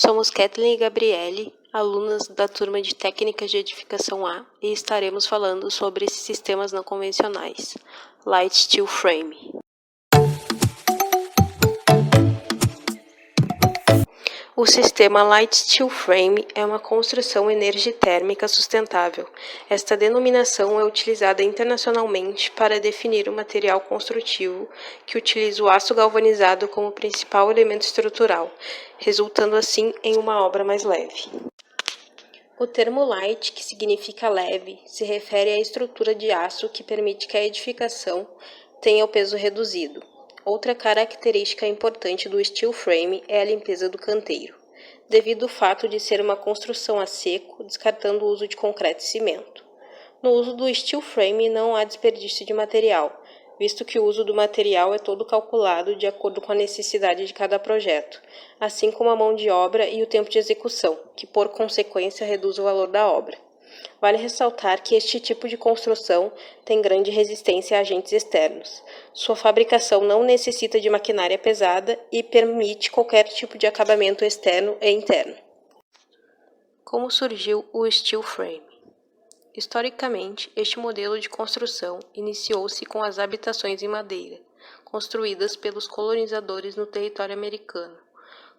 Somos Kathleen e Gabriele, alunas da turma de Técnicas de Edificação A, e estaremos falando sobre sistemas não convencionais, Light Steel Frame. O sistema Light Steel Frame é uma construção energitérmica sustentável. Esta denominação é utilizada internacionalmente para definir o material construtivo que utiliza o aço galvanizado como principal elemento estrutural, resultando assim em uma obra mais leve. O termo light, que significa leve, se refere à estrutura de aço que permite que a edificação tenha o peso reduzido. Outra característica importante do steel frame é a limpeza do canteiro, devido ao fato de ser uma construção a seco, descartando o uso de concreto e cimento. No uso do steel frame não há desperdício de material, visto que o uso do material é todo calculado de acordo com a necessidade de cada projeto, assim como a mão de obra e o tempo de execução, que por consequência reduz o valor da obra. Vale ressaltar que este tipo de construção tem grande resistência a agentes externos. Sua fabricação não necessita de maquinária pesada e permite qualquer tipo de acabamento externo e interno. Como surgiu o steel frame? Historicamente, este modelo de construção iniciou-se com as habitações em madeira, construídas pelos colonizadores no território americano,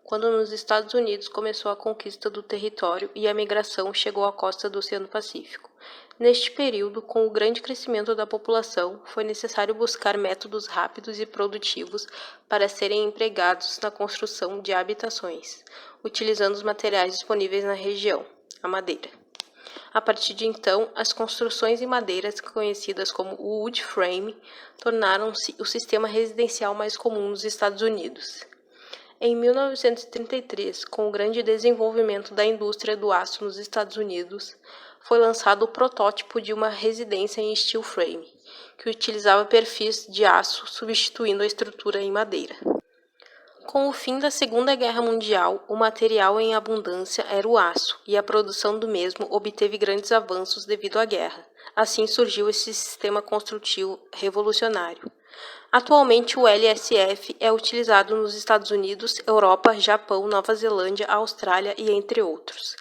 quando nos Estados Unidos começou a conquista do território e a migração chegou à costa do Oceano Pacífico. Neste período, com o grande crescimento da população, foi necessário buscar métodos rápidos e produtivos para serem empregados na construção de habitações, utilizando os materiais disponíveis na região, a madeira. A partir de então, as construções em madeiras, conhecidas como wood frame, tornaram-se o sistema residencial mais comum nos Estados Unidos. Em 1933, com o grande desenvolvimento da indústria do aço nos Estados Unidos, foi lançado o protótipo de uma residência em steel frame, que utilizava perfis de aço substituindo a estrutura em madeira. Com o fim da Segunda Guerra Mundial, o material em abundância era o aço, e a produção do mesmo obteve grandes avanços devido à guerra. Assim surgiu esse sistema construtivo revolucionário. Atualmente, o LSF é utilizado nos Estados Unidos, Europa, Japão, Nova Zelândia, Austrália e entre outros.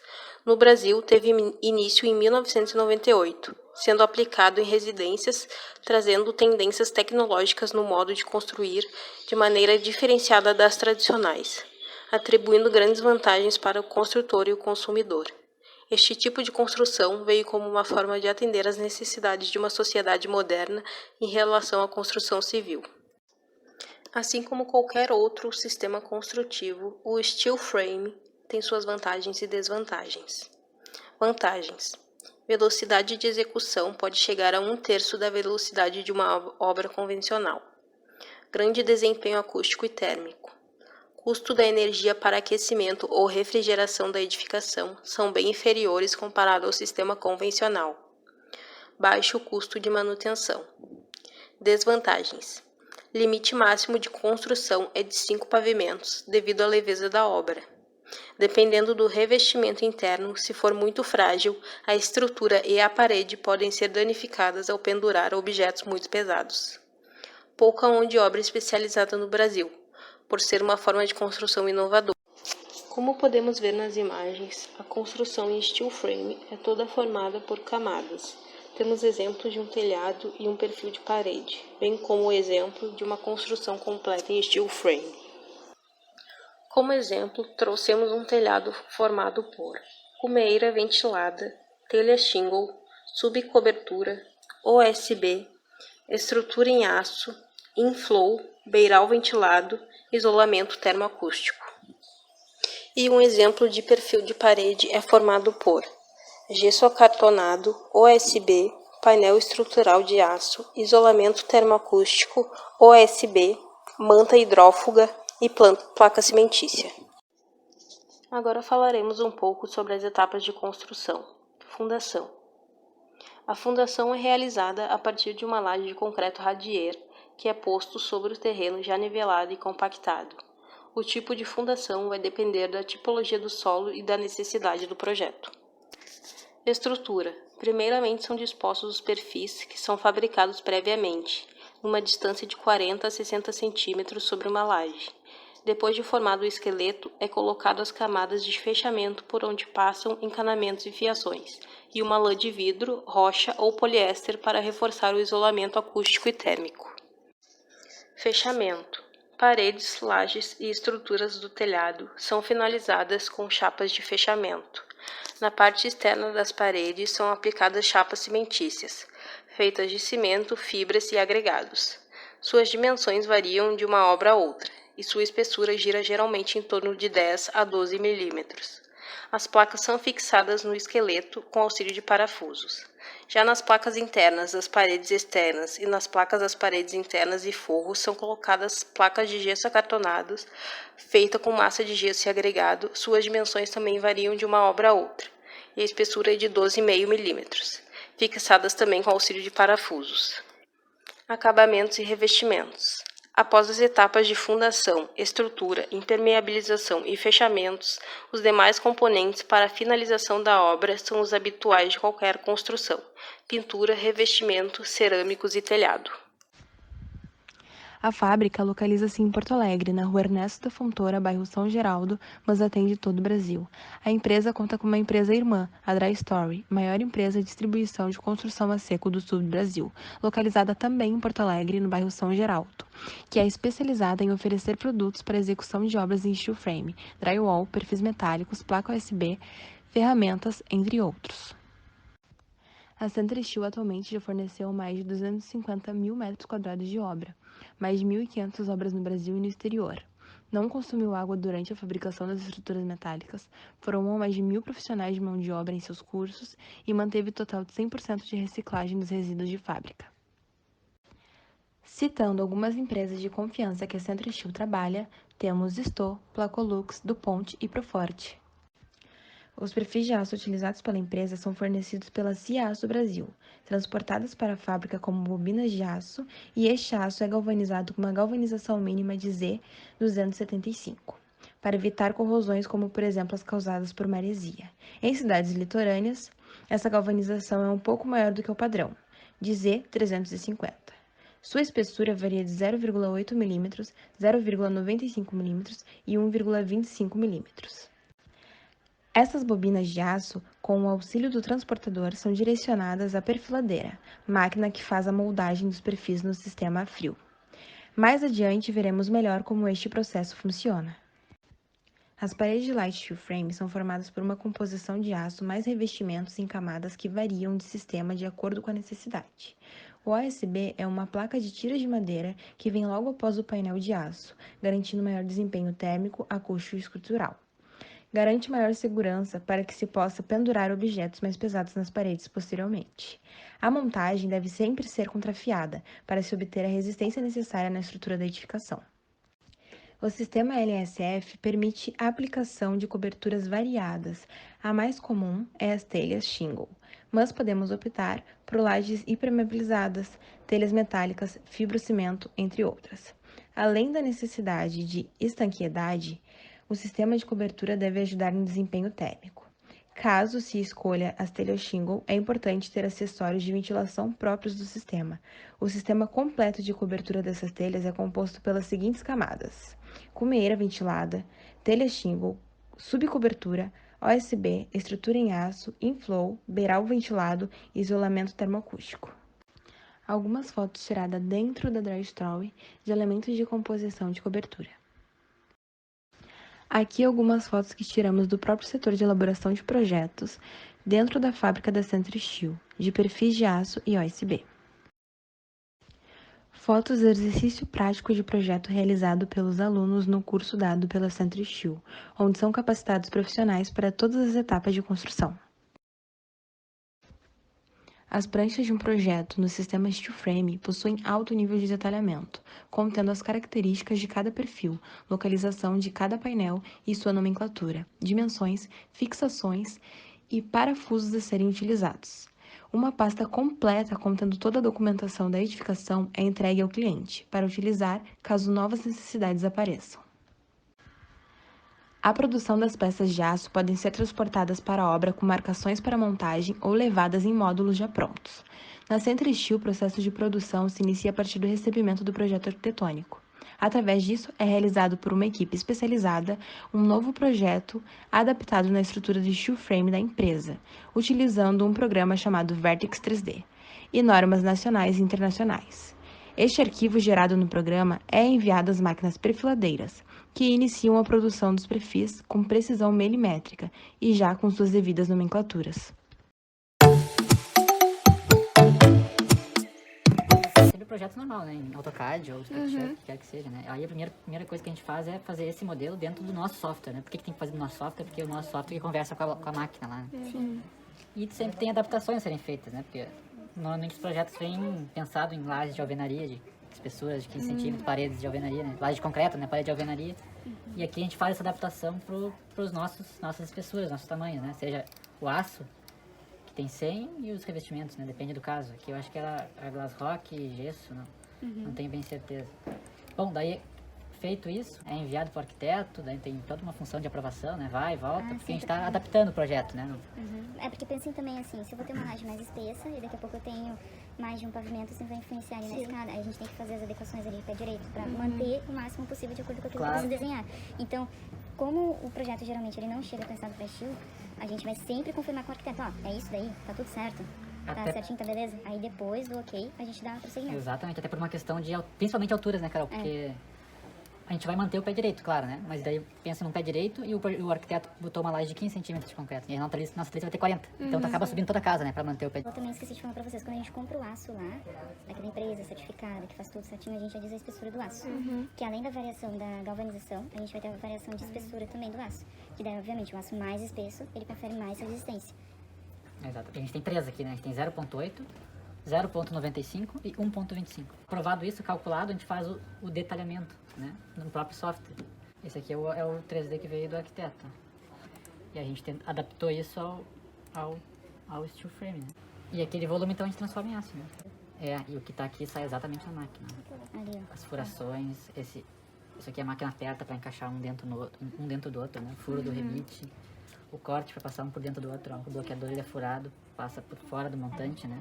No Brasil, teve início em 1998, sendo aplicado em residências, trazendo tendências tecnológicas no modo de construir de maneira diferenciada das tradicionais, atribuindo grandes vantagens para o construtor e o consumidor. Este tipo de construção veio como uma forma de atender às necessidades de uma sociedade moderna em relação à construção civil. Assim como qualquer outro sistema construtivo, o steel frame tem suas vantagens e desvantagens. Vantagens: velocidade de execução pode chegar a 1/3 da velocidade de uma obra convencional. Grande desempenho acústico e térmico. Custo da energia para aquecimento ou refrigeração da edificação são bem inferiores comparado ao sistema convencional. Baixo custo de manutenção. Desvantagens: limite máximo de construção é de 5 pavimentos, devido à leveza da obra. Dependendo do revestimento interno, se for muito frágil, a estrutura e a parede podem ser danificadas ao pendurar objetos muito pesados. Pouca mão de obra especializada no Brasil, por ser uma forma de construção inovadora. Como podemos ver nas imagens, a construção em steel frame é toda formada por camadas. Temos exemplos de um telhado e um perfil de parede, bem como o exemplo de uma construção completa em steel frame. Como exemplo, trouxemos um telhado formado por cumeira ventilada, telha shingle, subcobertura, OSB, estrutura em aço, inflow, beiral ventilado, isolamento termoacústico. E um exemplo de perfil de parede é formado por gesso acartonado, OSB, painel estrutural de aço, isolamento termoacústico, OSB, manta hidrófuga e placa cimentícia. Agora falaremos um pouco sobre as etapas de construção. Fundação. A fundação é realizada a partir de uma laje de concreto radier, que é posto sobre o terreno já nivelado e compactado. O tipo de fundação vai depender da tipologia do solo e da necessidade do projeto. Estrutura. Primeiramente são dispostos os perfis, que são fabricados previamente, numa distância de 40 a 60 cm sobre uma laje. Depois de formado o esqueleto, é colocado as camadas de fechamento por onde passam encanamentos e fiações, e uma lã de vidro, rocha ou poliéster para reforçar o isolamento acústico e térmico. Fechamento. Paredes, lajes e estruturas do telhado são finalizadas com chapas de fechamento. Na parte externa das paredes são aplicadas chapas cimentícias, feitas de cimento, fibras e agregados. Suas dimensões variam de uma obra a outra, e sua espessura gira geralmente em torno de 10 a 12 milímetros. As placas são fixadas no esqueleto com auxílio de parafusos. Já nas placas internas das paredes externas e nas placas das paredes internas e forro são colocadas placas de gesso acartonados, feita com massa de gesso e agregado. Suas dimensões também variam de uma obra a outra, e a espessura é de 12,5 milímetros, fixadas também com auxílio de parafusos. Acabamentos e revestimentos. Após as etapas de fundação, estrutura, impermeabilização e fechamentos, os demais componentes para a finalização da obra são os habituais de qualquer construção: pintura, revestimento, cerâmicos e telhado. A fábrica localiza-se em Porto Alegre, na rua Ernesto da Fontoura, bairro São Geraldo, mas atende todo o Brasil. A empresa conta com uma empresa irmã, a Dry Story, maior empresa de distribuição de construção a seco do sul do Brasil, localizada também em Porto Alegre, no bairro São Geraldo, que é especializada em oferecer produtos para execução de obras em steel frame, drywall, perfis metálicos, placa USB, ferramentas, entre outros. A Century Steel atualmente já forneceu mais de 250 mil metros quadrados de obra, mais de 1.500 obras no Brasil e no exterior. Não consumiu água durante a fabricação das estruturas metálicas, formou mais de 1.000 profissionais de mão de obra em seus cursos e manteve total de 100% de reciclagem dos resíduos de fábrica. Citando algumas empresas de confiança que a Century Steel trabalha, temos Sto, Placolux, DuPont e Proforte. Os perfis de aço utilizados pela empresa são fornecidos pela Cia Aço Brasil, transportados para a fábrica como bobinas de aço, e este aço é galvanizado com uma galvanização mínima de Z275, para evitar corrosões como, por exemplo, as causadas por maresia. Em cidades litorâneas, essa galvanização é um pouco maior do que o padrão, de Z350. Sua espessura varia de 0,8 mm, 0,95 mm e 1,25 mm. Essas bobinas de aço, com o auxílio do transportador, são direcionadas à perfiladeira, máquina que faz a moldagem dos perfis no sistema a frio. Mais adiante veremos melhor como este processo funciona. As paredes de light steel frame são formadas por uma composição de aço mais revestimentos em camadas que variam de sistema de acordo com a necessidade. O OSB é uma placa de tiras de madeira que vem logo após o painel de aço, garantindo maior desempenho térmico, acústico e estrutural. Garante maior segurança para que se possa pendurar objetos mais pesados nas paredes posteriormente. A montagem deve sempre ser contrafiada para se obter a resistência necessária na estrutura da edificação. O sistema LSF permite a aplicação de coberturas variadas. A mais comum é as telhas shingle, mas podemos optar por lajes impermeabilizadas, telhas metálicas, fibrocimento, entre outras. Além da necessidade de estanqueidade, o sistema de cobertura deve ajudar no desempenho térmico. Caso se escolha as telhas shingle, é importante ter acessórios de ventilação próprios do sistema. O sistema completo de cobertura dessas telhas é composto pelas seguintes camadas: cumeira ventilada, telha shingle, subcobertura, OSB, estrutura em aço, inflow, beiral ventilado e isolamento termoacústico. Algumas fotos tiradas dentro da Dry Story de elementos de composição de cobertura. Aqui algumas fotos que tiramos do próprio setor de elaboração de projetos dentro da fábrica da Century Steel, de perfis de aço e OSB. Fotos do exercício prático de projeto realizado pelos alunos no curso dado pela Century Steel, onde são capacitados profissionais para todas as etapas de construção. As pranchas de um projeto no sistema steel frame possuem alto nível de detalhamento, contendo as características de cada perfil, localização de cada painel e sua nomenclatura, dimensões, fixações e parafusos a serem utilizados. Uma pasta completa contendo toda a documentação da edificação é entregue ao cliente, para utilizar caso novas necessidades apareçam. A produção das peças de aço podem ser transportadas para a obra com marcações para montagem ou levadas em módulos já prontos. Na Century Steel, o processo de produção se inicia a partir do recebimento do projeto arquitetônico. Através disso, é realizado por uma equipe especializada um novo projeto adaptado na estrutura de steel frame da empresa, utilizando um programa chamado Vertex 3D e normas nacionais e internacionais. Este arquivo gerado no programa é enviado às máquinas perfiladeiras, que iniciam a produção dos perfis com precisão milimétrica e já com suas devidas nomenclaturas. Sempre projeto normal, né? Em AutoCAD ou SketchUp, o que quer que seja, né? Aí a primeira coisa que a gente faz é fazer esse modelo dentro do nosso software, né? Por que tem que fazer do nosso software? Porque o nosso software que conversa com a máquina lá, né? Sim. E sempre tem adaptações a serem feitas, né? Porque normalmente os projetos vêm pensados em lajes de alvenaria, de espessuras de 15 centímetros, paredes de alvenaria, né? Laje de concreto, né? Parede de alvenaria. E aqui a gente faz essa adaptação para os nossas espessuras, nossos tamanhos, né? Seja o aço, que tem 100, e os revestimentos, né? Depende do caso. Aqui eu acho que era a Glass Rock e gesso, não tenho bem certeza. Bom, daí feito isso, é enviado para o arquiteto, daí tem toda uma função de aprovação, né? Vai e volta, porque a gente está adaptando o projeto, né? É porque pensem também assim, se eu vou ter uma laje mais espessa e daqui a pouco eu tenho mais de um pavimento, isso vai influenciar ali na escada. Aí a gente tem que fazer as adequações ali pé direito para manter o máximo possível de acordo com aquilo que eu preciso desenhar. Então, como o projeto geralmente ele não chega pensado para estilo, a gente vai sempre confirmar com o arquiteto, ó, é isso daí, tá tudo certo. Tá certinho, tá beleza? Aí depois do ok, a gente dá prosseguimento. Exatamente, até por uma questão de, principalmente alturas, né, Carol? Porque a gente vai manter o pé direito, claro, né? Mas daí pensa num pé direito e o arquiteto botou uma laje de 15 centímetros de concreto. E a nossa treliça vai ter 40. Então tu acaba subindo toda a casa, né? Pra manter o pé Eu também esqueci de falar pra vocês, quando a gente compra o aço lá, daquela empresa certificada, que faz tudo certinho, a gente já diz a espessura do aço. Que além da variação da galvanização, a gente vai ter a variação de espessura também do aço. Que daí, obviamente, o aço mais espesso, ele confere mais resistência. Exato. A gente tem 3 aqui, né? A gente tem 0.8, 0.95 e 1.25. Provado isso, calculado, a gente faz o detalhamento, né? No próprio software. Esse aqui é o 3D que veio do arquiteto. E a gente adaptou isso ao steel frame, né? E aquele volume, então, a gente transforma em aço, né? E o que tá aqui sai exatamente na máquina. Ali, ó. As furações, isso aqui é a máquina aperta para encaixar um dentro do outro, né? O furo do rebite. O corte para passar um por dentro do outro, ó. O bloqueador ele é furado, passa por fora do montante, né?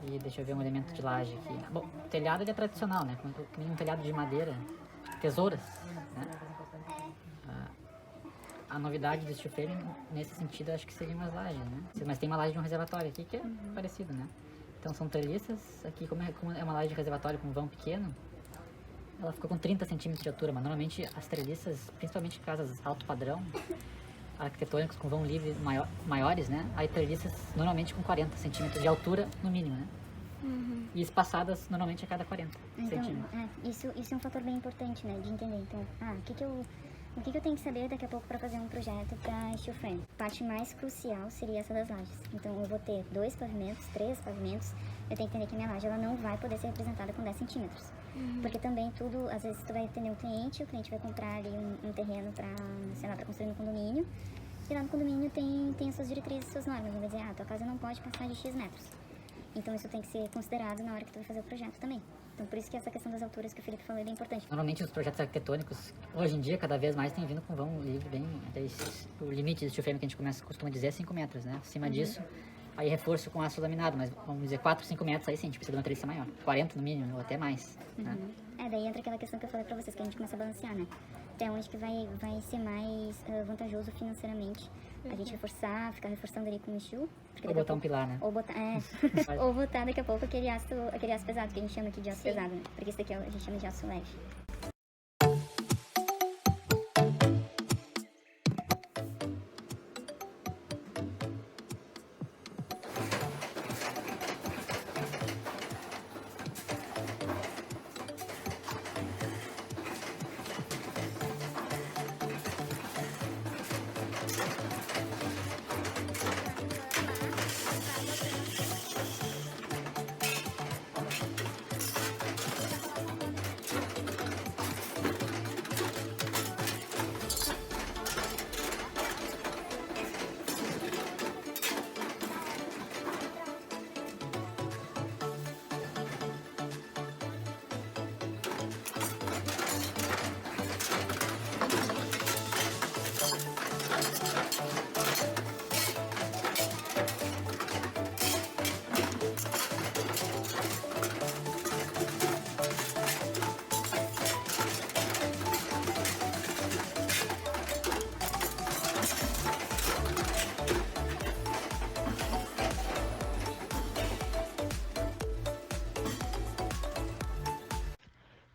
E deixa eu ver um elemento de laje aqui. Bom, o telhado ele é tradicional, né? Como um telhado de madeira, tesouras, né? A novidade do steel frame, nesse sentido, acho que seriam as lajes, né? Mas tem uma laje de um reservatório aqui que é parecido, né? Então são treliças, aqui como é uma laje de reservatório com vão pequeno, ela ficou com 30 centímetros de altura, mas normalmente as treliças, principalmente casas alto padrão, arquitetônicos com vão livre maiores, né? Aí treliças normalmente com 40 centímetros de altura no mínimo, né? E espaçadas normalmente a cada 40 centímetros. Isso é um fator bem importante, né? De entender. Então, o que eu tenho que saber daqui a pouco para fazer um projeto para steel frame? A parte mais crucial seria essa das lajes. Então, eu vou ter 2 pavimentos, 3 pavimentos. Eu tenho que entender que a minha laje ela não vai poder ser representada com 10 centímetros. Porque também tudo, às vezes tu vai atender um cliente, o cliente vai comprar ali um terreno para, sei lá, para construir um condomínio. E lá no condomínio tem as suas diretrizes, suas normas. Vai dizer, tua casa não pode passar de X metros. Então isso tem que ser considerado na hora que tu vai fazer o projeto também. Então por isso que essa questão das alturas que o Felipe falou é bem importante. Normalmente os projetos arquitetônicos, hoje em dia, cada vez mais tem vindo com vão livre bem... O limite do steel frame que a gente costuma dizer é 5 metros, né? Acima disso, aí reforço com aço laminado, mas vamos dizer 4, 5 metros, aí sim, a gente precisa de uma treliça maior. 40 no mínimo, ou até mais, né? Daí entra aquela questão que eu falei pra vocês, que a gente começa a balancear, né? Até onde que vai ser mais vantajoso financeiramente a gente ficar reforçando ali com o steel. Ou botar um pilar, né? Ou botar, ou botar daqui a pouco aquele aço pesado, que a gente chama aqui de aço pesado, né? Porque esse daqui a gente chama de aço leve.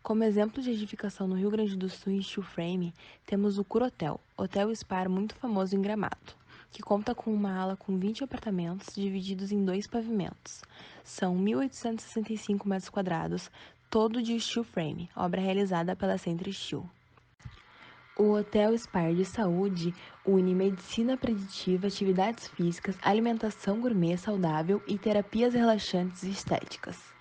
Como exemplo de edificação no Rio Grande do Sul em steel frame, temos o Curotel, hotel Spar muito famoso em Gramado, que conta com uma ala com 20 apartamentos divididos em 2 pavimentos. São 1.865 metros quadrados, todo de steel frame, obra realizada pela Centro Steel. O Hotel Spar de Saúde une medicina preditiva, atividades físicas, alimentação gourmet saudável e terapias relaxantes e estéticas.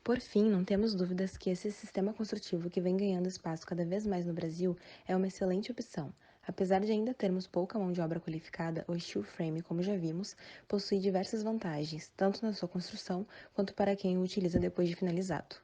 Por fim, não temos dúvidas que esse sistema construtivo que vem ganhando espaço cada vez mais no Brasil é uma excelente opção. Apesar de ainda termos pouca mão de obra qualificada, o steel frame, como já vimos, possui diversas vantagens, tanto na sua construção quanto para quem o utiliza depois de finalizado.